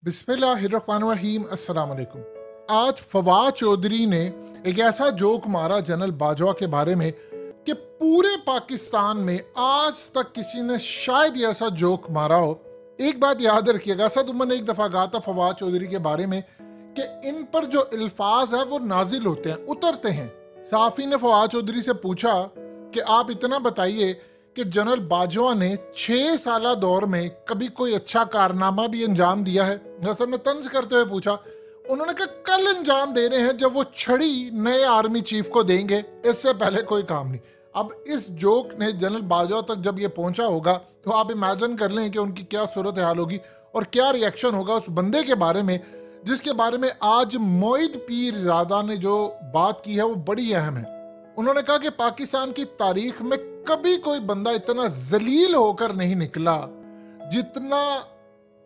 बिस्मिल्लाहिर्रहमानिर्रहीम अस्सलाम वालेकुम। आज फवाद चौधरी ने एक ऐसा जोक मारा जनरल बाजवा के बारे में कि पूरे पाकिस्तान में आज तक किसी ने शायद ये ऐसा जोक मारा हो। एक बात याद रखिएगा, असद उमर ने एक दफ़ा कहा था फवाद चौधरी के बारे में कि इन पर जो अल्फाज है वो नाजिल होते हैं, उतरते हैं। साफ़ी ने फवाद चौधरी से पूछा कि आप इतना बताइए कि जनरल बाजवा ने 6 साला दौर में कभी कोई अच्छा कारनामा भी अंजाम दिया है। हसन ने तंज करते हुए पूछा। उन्होंने कहा कल अंजाम दे रहे हैं जब वो छड़ी नए आर्मी चीफ को देंगे, इससे पहले कोई काम नहीं। अब इस जोक ने जनरल बाजवा तक जब ये पहुंचा होगा तो आप इमेजिन कर लें कि उनकी क्या सूरत हाल होगी और क्या रिएक्शन होगा उस बंदे के बारे में जिसके बारे में आज मोइद पीरजादा ने जो बात की है वो बड़ी अहम है। उन्होंने कहा कि पाकिस्तान की तारीख में कभी कोई बंदा इतना जलील होकर नहीं निकला जितना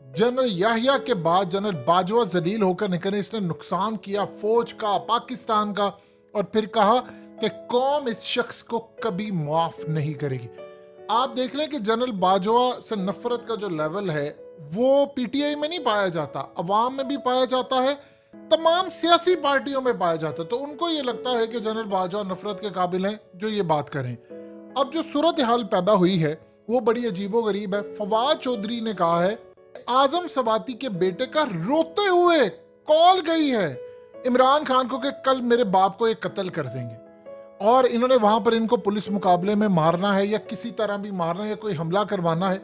जनरल याहिया के बाद जनरल बाजवा जलील होकर निकले। इसने नुकसान किया फौज का, पाकिस्तान का, और फिर कहा कि कौम इस शख्स को कभी माफ नहीं करेगी। आप देख लें कि जनरल बाजवा से नफरत का जो लेवल है वो पीटीआई में नहीं पाया जाता, अवाम में भी पाया जाता है, तमाम सियासी पार्टियों में पाया जाता है। तो उनको ये लगता है कि जनरल बाजवा नफरत के काबिल हैं जो ये बात करें। अब जो सूरत हाल पैदा हुई है वो बड़ी अजीबो गरीब है। फवाद चौधरी ने कहा है आजम सवाती के बेटे का रोते हुए कॉल गई है इमरान खान को कि कल मेरे बाप को एक कत्ल कर देंगे और इन्होंने वहां पर इनको पुलिस मुकाबले में मारना है या किसी तरह भी मारना है या कोई हमला करवाना है।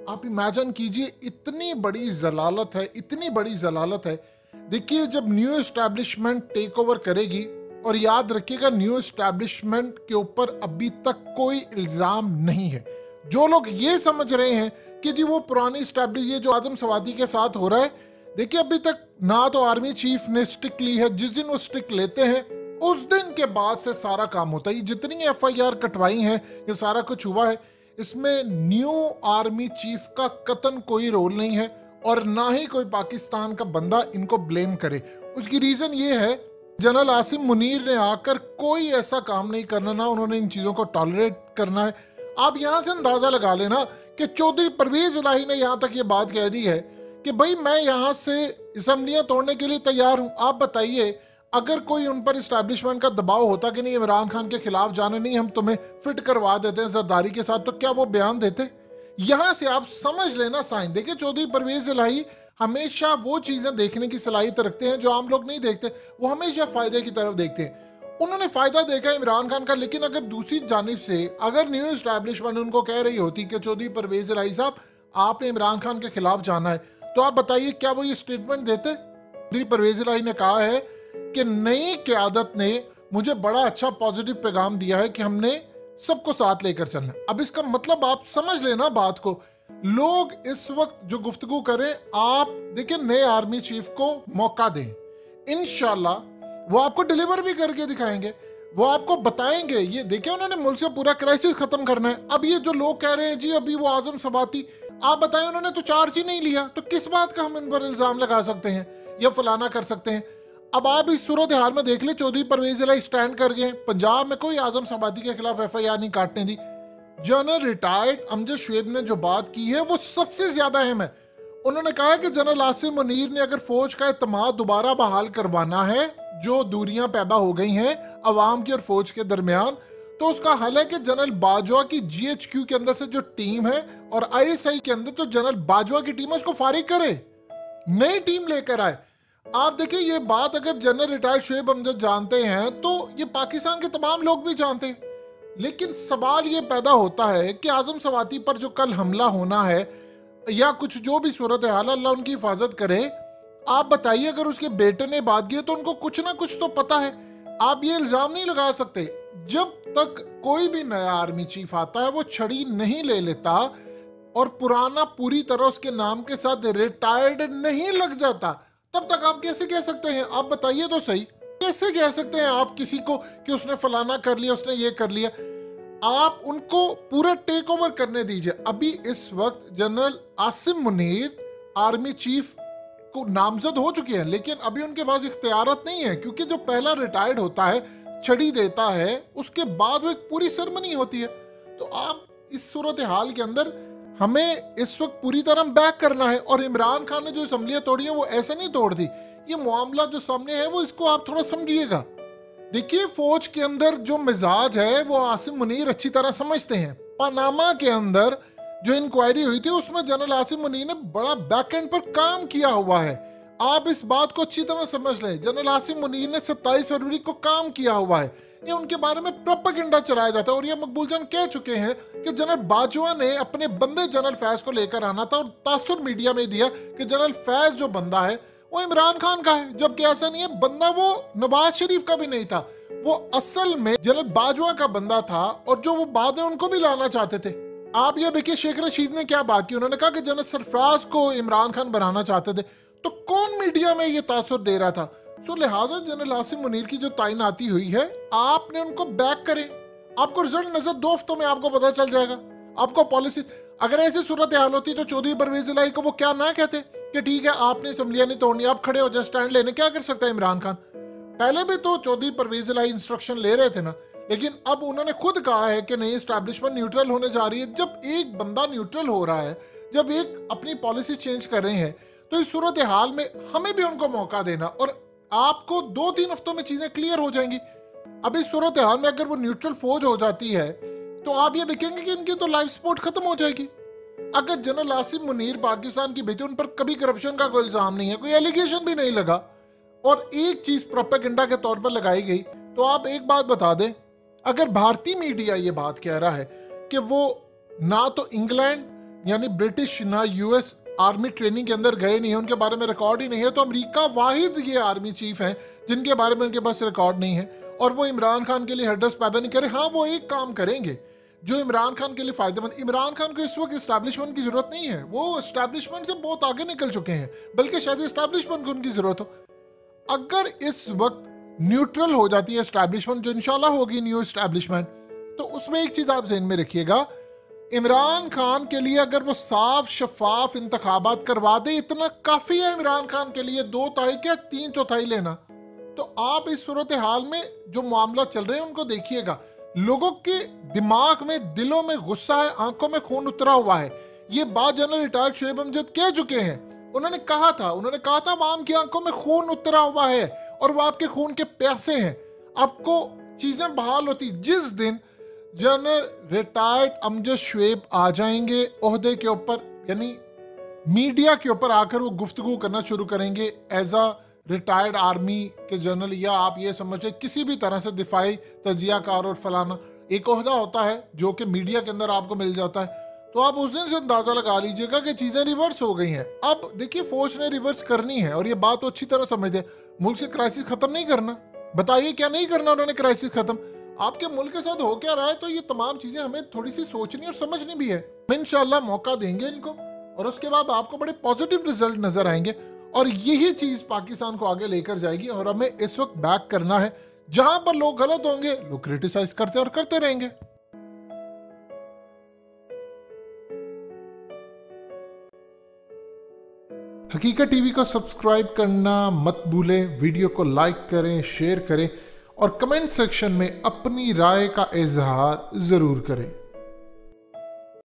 आप इमेजिन कीजिए, इतनी बड़ी जलालत है, इतनी बड़ी जलालत है। देखिए, जब न्यू एस्टैब्लिशमेंट टेक ओवर करेगी, और याद रखिएगा न्यू एस्टैब्लिशमेंट के ऊपर अभी तक कोई इल्जाम नहीं है। जो लोग ये समझ रहे हैं कि जी वो पुरानी एस्टैब्लिश, ये जो आजम सवाती के साथ हो रहा है, देखिए अभी तक ना तो आर्मी चीफ ने स्टिक ली है। जिस दिन वो स्टिक लेते हैं उस दिन के बाद से सारा काम होता है। जितनी एफआईआर कटवाई है, ये सारा कुछ हुआ है, इसमें न्यू आर्मी चीफ का कतन कोई रोल नहीं है और ना ही कोई पाकिस्तान का बंदा इनको ब्लेम करे। उसकी रीजन ये है जनरल आसिम मुनीर ने आकर कोई ऐसा काम नहीं करना, ना उन्होंने इन चीजों को टॉलरेट करना है। आप यहां से अंदाजा लगा लेना कि चौधरी परवेज इलाही ने यहां तक ये बात कह दी है कि भाई मैं यहां से असम्बलियां तोड़ने के लिए तैयार हूं। आप बताइए, अगर कोई उन पर इस्टेब्लिशमेंट का दबाव होता कि नहीं इमरान खान के खिलाफ जाने नहीं, हम तुम्हें फिट करवा देते हैं जरदारी के साथ, तो क्या वो बयान देते? यहां से आप समझ लेना साइन। देखिए, चौधरी परवेज इलाही हमेशा वो चीजें देखने की सलाहियत रखते हैं जो आम लोग नहीं देखते। वो हमेशा फायदे की तरफ देखते हैं। उन्होंने फायदा देखा इमरान खान का, लेकिन अगर दूसरी जानिब से अगर न्यू एस्टैब्लिशमेंट उनको कह रही होती कि चौधरी परवेज इलाही साहब आपने इमरान खान के खिलाफ जाना है, तो आप बताइए क्या वो ये स्टेटमेंट देते? चौधरी परवेज इलाही ने कहा है कि नई क़यादत ने मुझे बड़ा अच्छा पॉजिटिव पैगाम दिया है कि हमने सबको साथ लेकर चलना। अब इसका मतलब आप समझ लेना बात को। लोग इस वक्त जो गुफ्तगू करें, आप देखिए नए आर्मी चीफ को मौका दें, इंशाल्लाह वो आपको डिलीवर भी करके दिखाएंगे, वो आपको बताएंगे। ये देखिए, उन्होंने मुल्क से पूरा क्राइसिस खत्म करना है। अब ये जो लोग कह रहे हैं जी अभी वो आजम सवाती, आप बताएं उन्होंने तो चार्ज ही नहीं लिया, तो किस बात का हम इन पर इल्जाम लगा सकते हैं या फलाना कर सकते हैं? अब आप इस सूरत हाल में देख ले, चौधरी परवेज इलाही स्टैंड कर गए। पंजाब में कोई आजम सवाती के खिलाफ एफआईआर नहीं काटने दी। जनरल रिटायर्ड अमजद शुएब ने जो बात की है वो सबसे ज्यादा अहम है। उन्होंने कहा कि जनरल आसिम मुनीर ने अगर फौज का एतमाद दोबारा बहाल करवाना है, जो दूरियां पैदा हो गई हैं अवाम की और फौज के दरमियान, तो उसका हल है कि जनरल बाजवा की जीएचक्यू के अंदर से जो टीम है और आईएसआई के अंदर जो जनरल बाजवा की टीम है उसको फारिग करे, नई टीम लेकर आए। आप देखिए, ये बात अगर जनरल रिटायर्ड शुएब अमजद जानते हैं तो ये पाकिस्तान के तमाम लोग भी जानते हैं। लेकिन सवाल ये पैदा होता है कि आजम सवाती पर जो कल हमला होना है या कुछ जो भी सूरत हाल, अल्लाह उनकी हिफाजत करे, आप बताइए अगर उसके बेटे ने बात की तो उनको कुछ ना कुछ तो पता है। आप ये इल्जाम नहीं लगा सकते। जब तक कोई भी नया आर्मी चीफ आता है वो छड़ी नहीं ले लेता और पुराना पूरी तरह उसके नाम के साथ रिटायर्ड नहीं लग जाता, तब तक आप कैसे कह सकते हैं? आप बताइए तो सही, कैसे कह सकते हैं आप किसी को कि उसने फलाना कर लिया, उसने ये कर लिया? आप उनको पूरा टेक ओवर करने दीजिए। अभी इस वक्त general Asim Munir army chief को नामजद हो चुके हैं, लेकिन अभी उनके पास इख्तियारत नहीं है, क्योंकि जो पहला रिटायर्ड होता है, छड़ी देता है, उसके बाद वो एक पूरी सेरेमनी होती है। तो आप इस सूरत हाल के अंदर हमें इस वक्त पूरी तरह बैक करना है। और इमरान खान ने जो असम्बलियां तोड़ी है वो ऐसे नहीं तोड़ दी। ये मामला जो सामने है वो इसको आप थोड़ा समझिएगा। देखिए, फौज के अंदर जो मिजाज है वो आसिम मुनीर अच्छी तरह समझते हैं। पनामा के अंदर जो इंक्वायरी हुई थी उसमें जनरल आसिम मुनीर ने बड़ा बैक एंड पर काम किया हुआ है। आप इस बात को अच्छी तरह समझ लें। जनरल आसिम मुनीर ने 27 फरवरी को काम किया हुआ है। ये उनके बारे में प्रोपेगेंडा चलाया जाता है। और ये मकबूल जान कह चुके हैं कि जनरल बाजवा ने अपने बंदे जनरल फैज को लेकर आना था और तासुर मीडिया में दिया कि जनरल फैज जो बंदा है वो इमरान खान का है, जबकि ऐसा नहीं है। बंदा वो नवाज शरीफ का भी नहीं था, वो असल में जनरल बाजवा का बंदा था। और जो वो बाद में उनको भी लाना चाहते थे। आप ये देखिए शेख रशीद ने क्या बात की। उन्होंने कहा कि जनरल सरफराज को इमरान खान बनाना चाहते थे। तो कौन मीडिया में ये तासुर दे रहा था? सो लिहाजा जनरल आसिम मुनीर की जो तैनाती हुई है, आपने उनको बैक करें। आपको रिजल्ट नजर 2 हफ्तों में आपको पता चल जाएगा। आपको पॉलिसी, अगर ऐसी सूरत हाल होती तो चौधरी परवेज इलाही को वो क्या ना कहते कि ठीक है आपने असम्बलियां नहीं तोड़नी, आप खड़े हो जाए स्टैंड लेने। क्या कर सकता है इमरान खान? पहले भी तो चौधरी परवेज इलाही इंस्ट्रक्शन ले रहे थे ना, लेकिन अब उन्होंने खुद कहा है कि नहीं, एस्टैब्लिशमेंट न्यूट्रल होने जा रही है। जब एक बंदा न्यूट्रल हो रहा है, जब एक अपनी पॉलिसी चेंज कर रहे हैं, तो इस सूरत हाल में हमें भी उनको मौका देना और आपको 2-3 हफ्तों में चीजें क्लियर हो जाएंगी। अब इस सूरत हाल में अगर वो न्यूट्रल फौज हो जाती है तो आप ये देखेंगे कि इनकी तो लाइफ सपोर्ट खत्म हो जाएगी। अगर जनरल आसिम मुनीर पाकिस्तान की बेटी, उन पर कभी करप्शन का कोई इल्जाम नहीं है, कोई एलिगेशन भी नहीं लगा, और एक चीज प्रोपेगेंडा के तौर पर लगाई गई, तो आप एक बात बता दें, अगर भारतीय मीडिया ये बात कह रहा है कि वो ना तो इंग्लैंड यानी ब्रिटिश ना यूएस आर्मी ट्रेनिंग के अंदर गए नहीं है, उनके बारे में रिकॉर्ड ही नहीं है, तो अमेरिका वाहिद ये आर्मी चीफ हैं जिनके बारे में उनके पास रिकॉर्ड नहीं है, और वो इमरान खान के लिए हर्डल्स पैदा नहीं करे। हाँ, वो एक काम करेंगे जो इमरान खान के लिए फायदेमंद। इमरान खान को इस वक्त एस्टैब्लिशमेंट की जरूरत नहीं है, वो एस्टैब्लिशमेंट से बहुत आगे निकल चुके हैं, बल्कि शायद एस्टैब्लिशमेंट को उनकी जरूरत हो। अगर इस वक्त न्यूट्रल हो जाती है एस्टैब्लिशमेंट, जो इंशाल्लाह होगी न्यू एस्टैब्लिशमेंट, तो उसमें एक चीज आप ज़हन में रखिएगा, इमरान खान के लिए अगर वो साफ शफाफ इंतखाबात करवा दे, इतना काफी है इमरान खान के लिए 2/3 क्या 3/4 लेना। तो आप इस सूरत हाल में जो मामला चल रहे हैं उनको देखिएगा। लोगों के दिमाग में, दिलों में गुस्सा है, आंखों में खून उतरा हुआ है। ये बात जनरल रिटायर्ड शोएब अमजद कह चुके हैं। उन्होंने कहा था आवाम की आंखों में खून उतरा हुआ है और वो आपके खून के प्यासे हैं। आपको चीजें बहाल होती जिस दिन जनरल रिटायर्ड अमजद शोएब आ जाएंगे ओहदे के ऊपर, यानी मीडिया के ऊपर आकर वो गुफ्तगू करना शुरू करेंगे एज अ रिटायर्ड आर्मी के जनरल, या आप ये समझे किसी भी तरह से दिफाई तजियाकार और फलाना एक ओहदा होता है जो कि मीडिया के अंदर आपको मिल जाता है। तो आप उस दिन से अंदाजा लगा लीजिएगा कि चीजें रिवर्स हो गई हैं। अब देखिए, फौज ने रिवर्स करनी है और ये बात तो अच्छी तरह समझते, मुल्क से क्राइसिस खत्म नहीं करना। बताइए क्या नहीं करना उन्होंने क्राइसिस खत्म? आपके मुल्क के साथ हो क्या रहा है, तो ये तमाम चीजें हमें थोड़ी सी सोचनी और समझनी भी है। इंशाल्लाह मौका देंगे इनको और उसके बाद आपको बड़े पॉजिटिव रिजल्ट नजर आएंगे और यही चीज पाकिस्तान को आगे लेकर जाएगी। और हमें इस वक्त बैक करना है। जहां पर लोग गलत होंगे, लोग क्रिटिसाइज करते और करते रहेंगे। हकीकत टीवी को सब्सक्राइब करना मत भूलें, वीडियो को लाइक करें, शेयर करें और कमेंट सेक्शन में अपनी राय का इजहार जरूर करें।